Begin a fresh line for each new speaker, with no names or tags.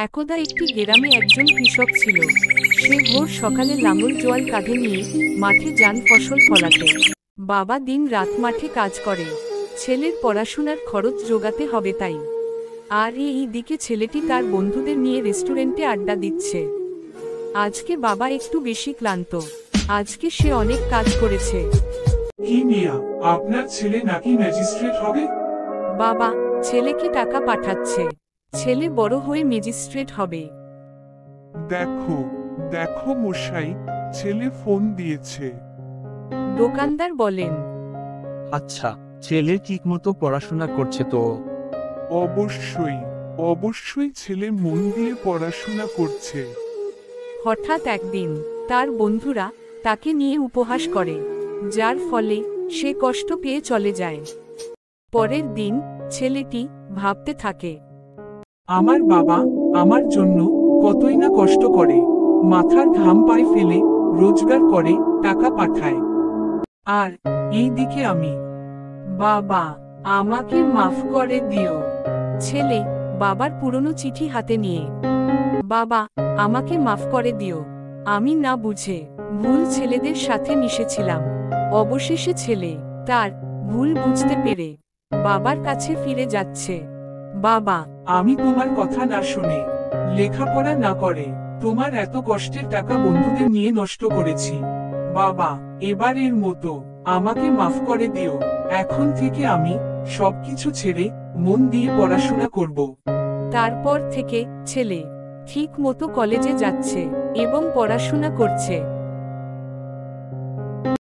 একদা একটি গ্রামে একজন কৃষক ছিল। সে ভোর সকালে লাঙল জোয়াল কাঁধে নিয়ে মাঠে যান ফসল ফলাতে। বাবা দিন রাত মাঠে কাজ করে, ছেলের পড়াশোনার খরচ জোগাতে হবে তাই। আর এই দিকে ছেলেটি তার বন্ধুদের নিয়ে রেস্টুরেন্টে আড্ডা দিচ্ছে। আজকে বাবা একটু বেশি ক্লান্ত, আজকে সে অনেক কাজ করেছে।
কি মিয়া, আপনার ছেলে নাকি ম্যাজিস্ট্রেট হবে?
বাবা ছেলেকে টাকা পাঠাচ্ছে, ছেলে বড় হয়ে ম্যাজিস্ট্রেট হবে।
দেখো দেখো মশাই, ছেলে ফোন দিয়েছে।
দোকানদার বলেন।
আচ্ছা, ছেলে ঠিকমতো পড়াশোনা করছে তো?
অবশ্যই অবশ্যই ছেলে মন দিয়ে পড়াশোনা করছে।
হঠাৎ একদিন তার বন্ধুরা তাকে নিয়ে উপহাস করে, যার ফলে সে কষ্ট পেয়ে চলে যায়। পরের দিন ছেলেটি ভাবতে থাকে,
আমার বাবা আমার জন্য কতই না কষ্ট করে, মাথার ঘাম পায়ে ফেলে রোজগার করে টাকা পাঠায়, আর এই দিকে আমি।
বাবা আমাকে মাফ করে দিও। ছেলে বাবার পুরনো চিঠি হাতে নিয়ে, বাবা আমাকে মাফ করে দিও, আমি না বুঝে ভুল ছেলেদের সাথে মিশেছিলাম। অবশেষে ছেলে তার ভুল বুঝতে পেরে বাবার কাছে ফিরে যাচ্ছে। বাবা
আমি তোমার কথা না শুনে, লেখাপড়া না করে তোমার এত কষ্টের টাকা বন্ধুদের নিয়ে নষ্ট করেছি। বাবা এবারের মতো আমাকে মাফ করে দিও, এখন থেকে আমি সবকিছু ছেড়ে মন দিয়ে পড়াশোনা করব।
তারপর থেকে ছেলে ঠিক মতো কলেজে যাচ্ছে এবং পড়াশোনা করছে।